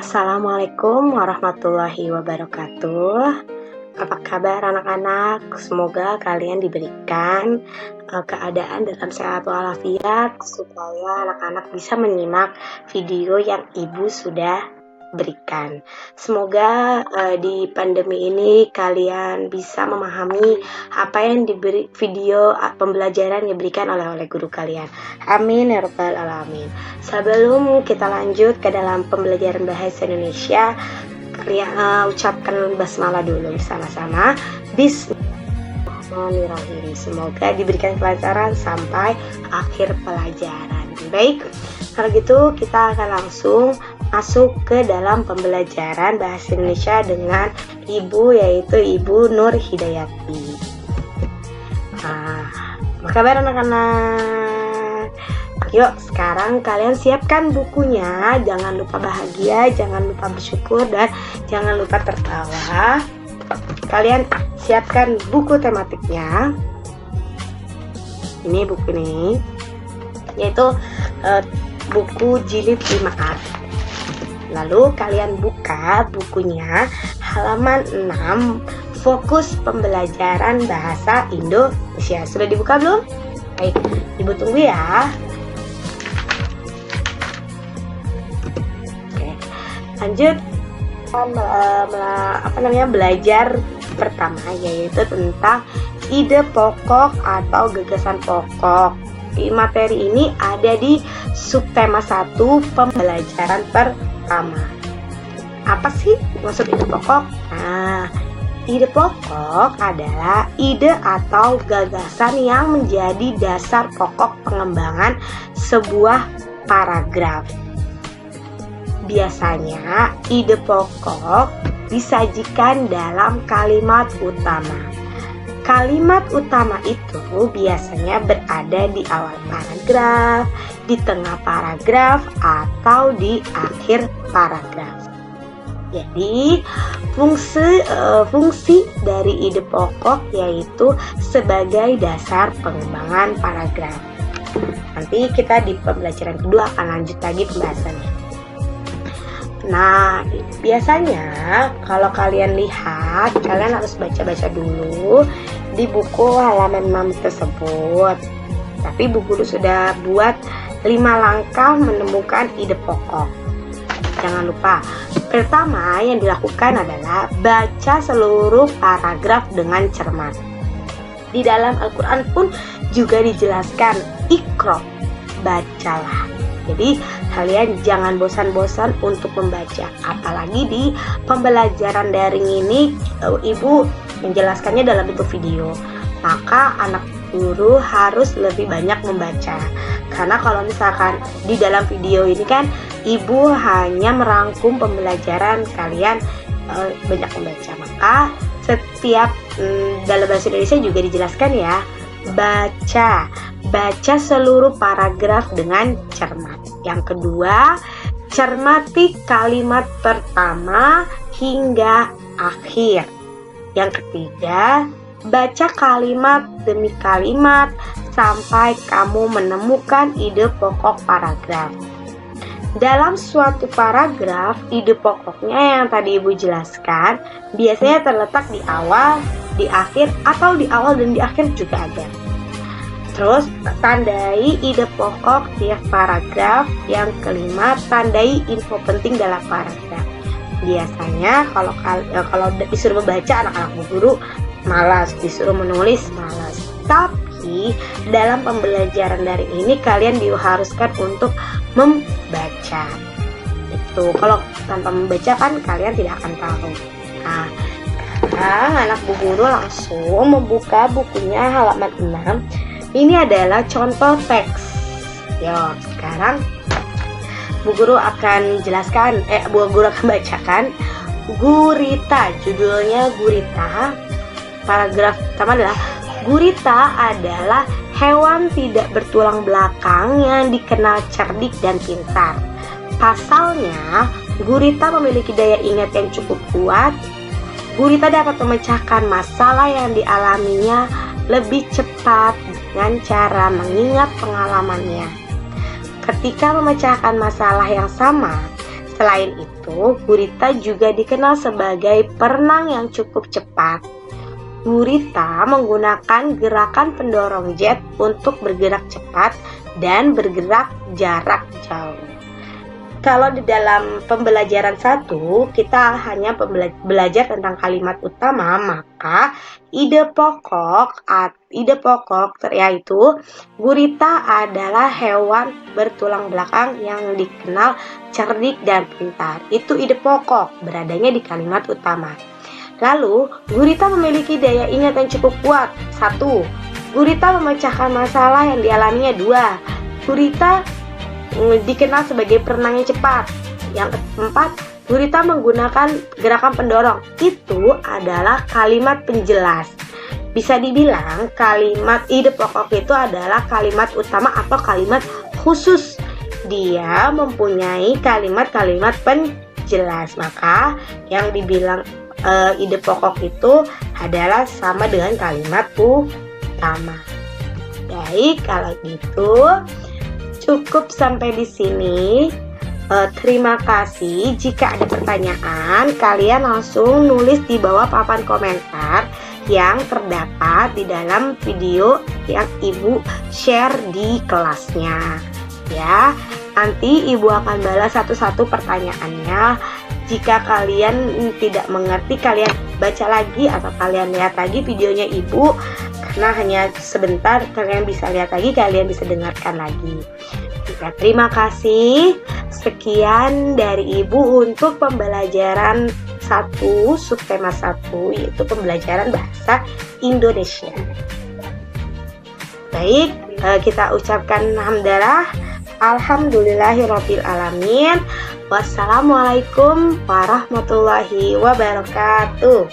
Assalamualaikum warahmatullahi wabarakatuh. Apa kabar anak-anak? Semoga kalian diberikan keadaan dalam sehat walafiat supaya anak-anak bisa menyimak video yang ibu sudah berikan. Semoga di pandemi ini kalian bisa memahami apa yang diberi video pembelajaran yang diberikan oleh guru kalian. Amin ya rabbal alamin. Sebelum kita lanjut ke dalam pembelajaran bahasa Indonesia, kalian ucapkan basmalah dulu bersama-sama. Bismillahirrahmanirrahim. Semoga diberikan kelancaran sampai akhir pelajaran. Baik, kalau gitu kita akan langsung masuk ke dalam pembelajaran bahasa Indonesia dengan ibu, yaitu Ibu Nur Hidayati. Apa kabar anak-anak? Yuk, sekarang kalian siapkan bukunya. Jangan lupa bahagia, jangan lupa bersyukur, dan jangan lupa tertawa. Kalian siapkan buku tematiknya. Ini buku ini, yaitu buku jilid 5A. Lalu kalian buka bukunya halaman 6, fokus pembelajaran bahasa Indonesia. Sudah dibuka belum? Baik, ibu tunggu ya. Oke, lanjut belajar pertama, yaitu tentang ide pokok atau gagasan pokok. Di materi ini ada di subtema 1 pembelajaran pertama. Apa sih maksud ide pokok? Nah, ide pokok adalah ide atau gagasan yang menjadi dasar pokok pengembangan sebuah paragraf. Biasanya ide pokok disajikan dalam kalimat utama. Kalimat utama itu biasanya berada di awal paragraf, di tengah paragraf, atau di akhir paragraf. Jadi fungsi dari ide pokok yaitu sebagai dasar pengembangan paragraf. Nanti kita di pembelajaran kedua akan lanjut lagi pembahasannya. Nah, biasanya kalau kalian lihat, kalian harus baca-baca dulu di buku halaman 6 tersebut. Tapi Bu Guru sudah buat 5 langkah menemukan ide pokok. Jangan lupa, pertama yang dilakukan adalah baca seluruh paragraf dengan cermat. Di dalam Al-Quran pun juga dijelaskan, Iqra, bacalah. Jadi kalian jangan bosan-bosan untuk membaca. Apalagi di pembelajaran daring ini ibu menjelaskannya dalam bentuk video. Maka anak guru harus lebih banyak membaca. Karena kalau misalkan di dalam video ini kan ibu hanya merangkum pembelajaran, kalian banyak membaca. Maka setiap dalam bahasa Indonesia juga dijelaskan ya, baca seluruh paragraf dengan cermat. Yang kedua, cermati kalimat pertama hingga akhir. Yang ketiga, baca kalimat demi kalimat sampai kamu menemukan ide pokok paragraf. Dalam suatu paragraf, ide pokoknya yang tadi ibu jelaskan biasanya terletak di awal, di akhir, atau di awal dan di akhir juga ada. Terus tandai ide pokok tiap paragraf. Yang kelima, tandai info penting dalam paragraf. Biasanya kalau disuruh membaca anak-anak Bu Guru malas, disuruh menulis malas. Tapi dalam pembelajaran daring ini kalian diharuskan untuk membaca. Itu kalau tanpa membaca kan kalian tidak akan tahu. Nah, sekarang anak Bu Guru langsung membuka bukunya halaman 6. Ini adalah contoh teks. Yuk, sekarang Bu Guru akan jelaskan, Bu Guru akan bacakan Gurita. Judulnya Gurita. Paragraf pertama adalah gurita adalah hewan tidak bertulang belakang yang dikenal cerdik dan pintar. Pasalnya, gurita memiliki daya ingat yang cukup kuat. Gurita dapat memecahkan masalah yang dialaminya lebih cepat dengan cara mengingat pengalamannya. Ketika memecahkan masalah yang sama, selain itu itu, gurita juga dikenal sebagai perenang yang cukup cepat. Gurita menggunakan gerakan pendorong jet untuk bergerak cepat dan bergerak jarak jauh. Kalau di dalam pembelajaran 1 kita hanya belajar tentang kalimat utama, maka ide pokok yaitu gurita adalah hewan bertulang belakang yang dikenal cerdik dan pintar. Itu ide pokok beradanya di kalimat utama. Lalu, gurita memiliki daya ingat yang cukup kuat. 1. Gurita memecahkan masalah yang dialaminya. 2. Gurita dikenal sebagai perenang yang cepat. Yang keempat, gurita menggunakan gerakan pendorong. Itu adalah kalimat penjelas. Bisa dibilang kalimat ide pokok itu adalah kalimat utama atau kalimat khusus. Dia mempunyai kalimat-kalimat penjelas. Maka yang dibilang ide pokok itu adalah sama dengan kalimat utama. Baik, kalau gitu cukup sampai di sini. Terima kasih. Jika ada pertanyaan, kalian langsung nulis di bawah papan komentar yang terdapat di dalam video yang Ibu share di kelasnya. Ya, nanti Ibu akan balas satu-satu pertanyaannya. Jika kalian tidak mengerti, kalian baca lagi atau kalian lihat lagi videonya Ibu, karena hanya sebentar, kalian bisa lihat lagi, kalian bisa dengarkan lagi. Ya, terima kasih. Sekian dari Ibu untuk pembelajaran 1, subtema 1, yaitu pembelajaran bahasa Indonesia. Baik, kita ucapkan hamdalah. Alhamdulillahirabbil alamin. Wassalamualaikum warahmatullahi wabarakatuh.